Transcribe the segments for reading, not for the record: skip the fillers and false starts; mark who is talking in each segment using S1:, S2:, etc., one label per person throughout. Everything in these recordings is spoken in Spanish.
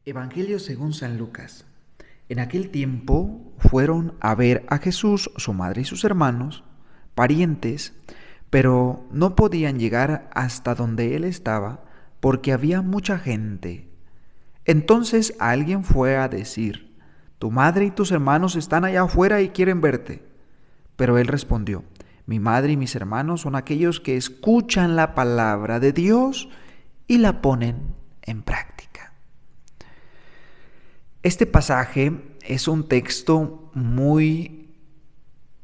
S1: Evangelio según San Lucas. En aquel tiempo fueron a ver a Jesús, su madre y sus hermanos, parientes, pero no podían llegar hasta donde él estaba porque había mucha gente. Entonces alguien fue a decir: tu madre y tus hermanos están allá afuera y quieren verte. Pero él respondió: mi madre y mis hermanos son aquellos que escuchan la palabra de Dios y la ponen en práctica. Este pasaje es un texto muy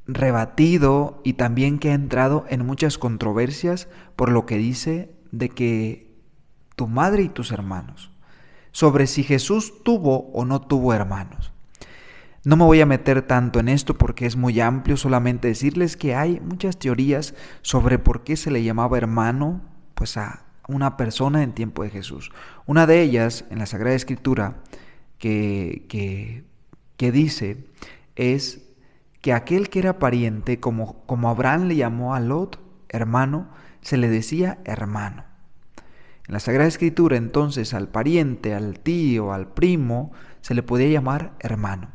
S1: rebatido y también que ha entrado en muchas controversias por lo que dice de que tu madre y tus hermanos, sobre si Jesús tuvo o no tuvo hermanos. No me voy a meter tanto en esto porque es muy amplio, solamente decirles que hay muchas teorías sobre por qué se le llamaba hermano pues a una persona en tiempo de Jesús. Una de ellas, en la Sagrada Escritura, que dice es que aquel que era pariente, como Abraham le llamó a Lot hermano, se le decía hermano. En la Sagrada Escritura, entonces, al pariente, al tío, al primo, se le podía llamar hermano.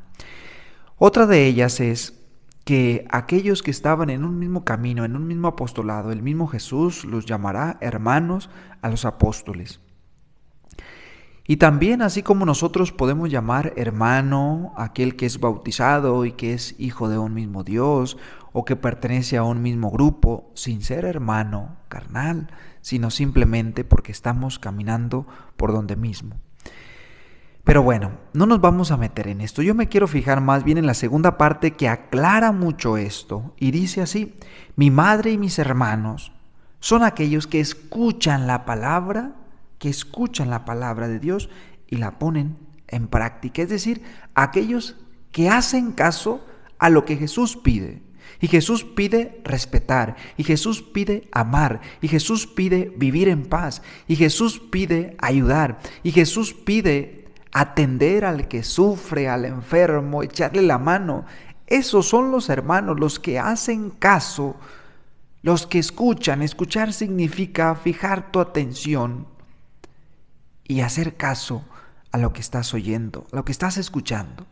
S1: Otra de ellas es que aquellos que estaban en un mismo camino, en un mismo apostolado, el mismo Jesús los llamará hermanos a los apóstoles. Y también, así como nosotros podemos llamar hermano a aquel que es bautizado y que es hijo de un mismo Dios, o que pertenece a un mismo grupo, sin ser hermano carnal, sino simplemente porque estamos caminando por donde mismo. Pero bueno, no nos vamos a meter en esto. Yo me quiero fijar más bien en la segunda parte que aclara mucho esto, y dice así: mi madre y mis hermanos son aquellos que escuchan la palabra de Dios y la ponen en práctica. Es decir, aquellos que hacen caso a lo que Jesús pide. Y Jesús pide respetar, y Jesús pide amar, y Jesús pide vivir en paz, y Jesús pide ayudar, y Jesús pide atender al que sufre, al enfermo, echarle la mano. Esos son los hermanos, los que hacen caso, los que escuchan. Escuchar significa fijar tu atención y hacer caso a lo que estás oyendo, a lo que estás escuchando.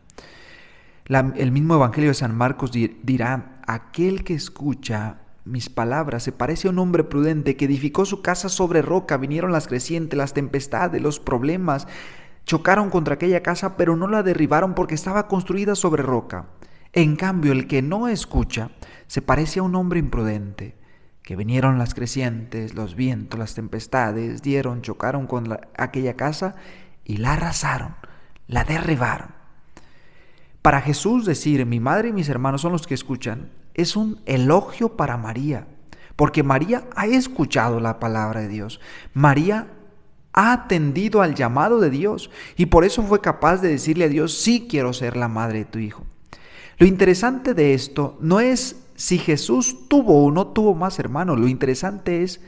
S1: El mismo Evangelio de San Marcos dirá: aquel que escucha mis palabras se parece a un hombre prudente que edificó su casa sobre roca. Vinieron las crecientes, las tempestades, los problemas, chocaron contra aquella casa, pero no la derribaron porque estaba construida sobre roca. En cambio, el que no escucha se parece a un hombre imprudente, que vinieron las crecientes, los vientos, las tempestades, chocaron con aquella casa y la arrasaron, la derribaron. Para Jesús decir: mi madre y mis hermanos son los que escuchan, es un elogio para María, porque María ha escuchado la palabra de Dios. María ha atendido al llamado de Dios y por eso fue capaz de decirle a Dios: sí, quiero ser la madre de tu hijo. Lo interesante de esto no es si Jesús tuvo o no tuvo más hermanos. Lo interesante es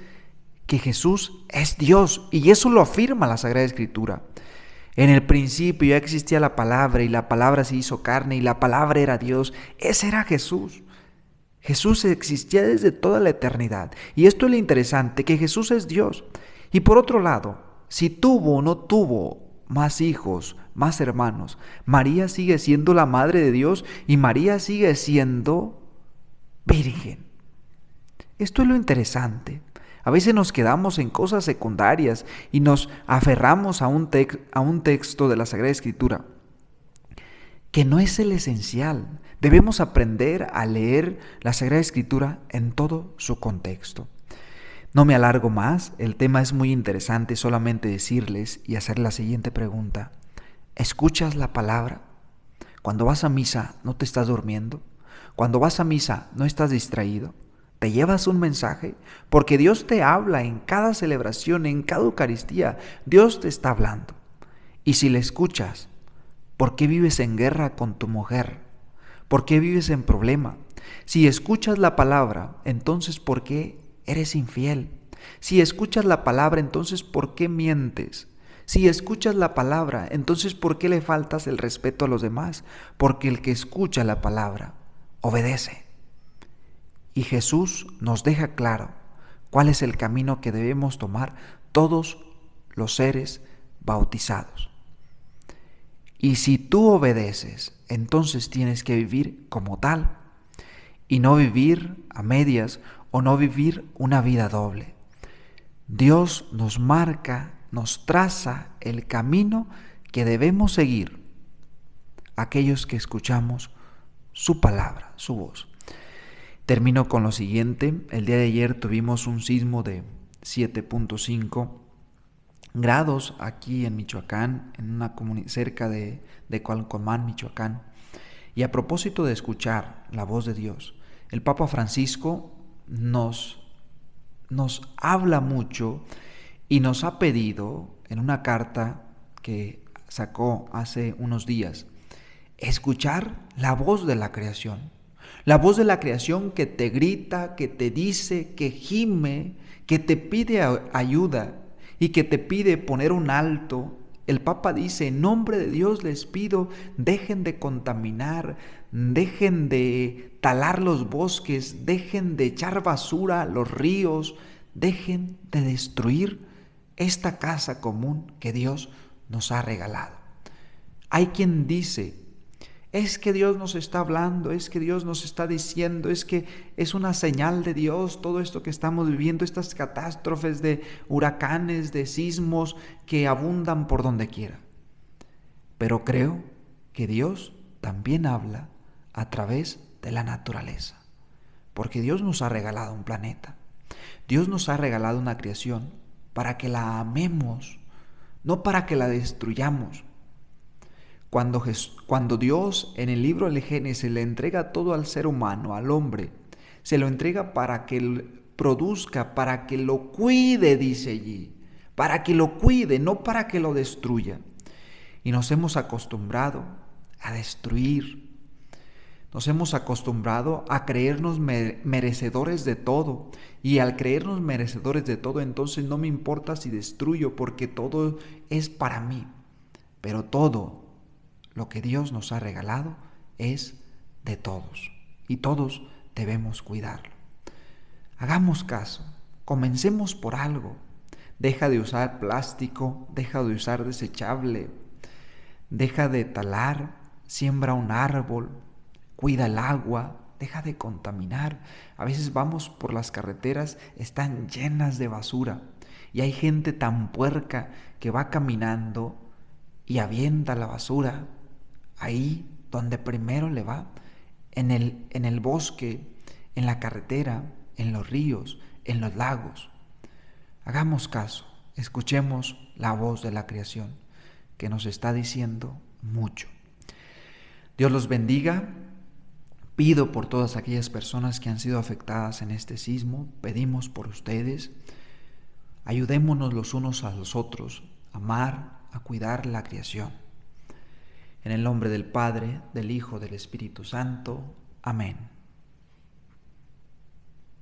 S1: que Jesús es Dios, y eso lo afirma la Sagrada Escritura. En el principio ya existía la palabra, y la palabra se hizo carne, y la palabra era Dios. Ese era Jesús. Jesús existía desde toda la eternidad. Y esto es lo interesante, que Jesús es Dios. Y por otro lado, si tuvo o no tuvo más hijos, más hermanos, María sigue siendo la madre de Dios, y María sigue siendo virgen. Esto es lo interesante. A veces nos quedamos en cosas secundarias y nos aferramos a un texto de la Sagrada Escritura que no es el esencial. Debemos aprender a leer la Sagrada Escritura en todo su contexto. No me alargo más, el tema es muy interesante, solamente decirles y hacer la siguiente pregunta: ¿escuchas la palabra? Cuando vas a misa, ¿no te estás durmiendo? Cuando vas a misa, ¿no estás distraído? ¿Te llevas un mensaje? Porque Dios te habla en cada celebración, en cada Eucaristía. Dios te está hablando. Y si le escuchas, ¿por qué vives en guerra con tu mujer? ¿Por qué vives en problema? Si escuchas la palabra, entonces ¿por qué eres infiel? Si escuchas la palabra, entonces ¿por qué mientes? Si escuchas la palabra, entonces ¿por qué le faltas el respeto a los demás? Porque el que escucha la palabra, obedece. Y Jesús nos deja claro cuál es el camino que debemos tomar todos los seres bautizados. Y si tú obedeces, entonces tienes que vivir como tal y no vivir a medias o no vivir una vida doble. Dios nos marca, nos traza el camino que debemos seguir aquellos que escuchamos su palabra, su voz. Termino con lo siguiente. El día de ayer tuvimos un sismo de 7.5 grados aquí en Michoacán, en una comunidad cerca de Cualcomán, Michoacán. Y a propósito de escuchar la voz de Dios, el Papa Francisco nos habla mucho y nos ha pedido en una carta que sacó hace unos días, escuchar la voz de la creación. La voz de la creación que te grita, que te dice, que gime, que te pide ayuda y que te pide poner un alto. El Papa dice, en nombre de Dios les pido, dejen de contaminar, dejen de talar los bosques, dejen de echar basura a los ríos, dejen de destruir esta casa común que Dios nos ha regalado. Hay quien dice, es que Dios nos está hablando, es que Dios nos está diciendo, es que es una señal de Dios todo esto que estamos viviendo, estas catástrofes de huracanes, de sismos que abundan por donde quiera. Pero creo que Dios también habla a través de la naturaleza, porque Dios nos ha regalado un planeta, Dios nos ha regalado una creación para que la amemos, no para que la destruyamos. Cuando Dios en el libro del Génesis le entrega todo al ser humano, al hombre, se lo entrega para que produzca, para que lo cuide, dice allí, para que lo cuide, no para que lo destruya. Y nos hemos acostumbrado a destruir, nos hemos acostumbrado a creernos merecedores de todo, y al creernos merecedores de todo, entonces no me importa si destruyo, porque todo es para mí, pero todo lo que Dios nos ha regalado es de todos y todos debemos cuidarlo. Hagamos caso, comencemos por algo. Deja de usar plástico, deja de usar desechable, deja de talar, siembra un árbol, cuida el agua, deja de contaminar. A veces vamos por las carreteras, están llenas de basura y hay gente tan puerca que va caminando y avienta la basura ahí donde primero le va, en el bosque, en la carretera, en los ríos, en los lagos. Hagamos caso, escuchemos la voz de la creación que nos está diciendo mucho. Dios los bendiga. Pido por todas aquellas personas que han sido afectadas en este sismo, pedimos por ustedes. Ayudémonos los unos a los otros, a amar, a cuidar la creación. En el nombre del Padre, del Hijo, del Espíritu Santo. Amén.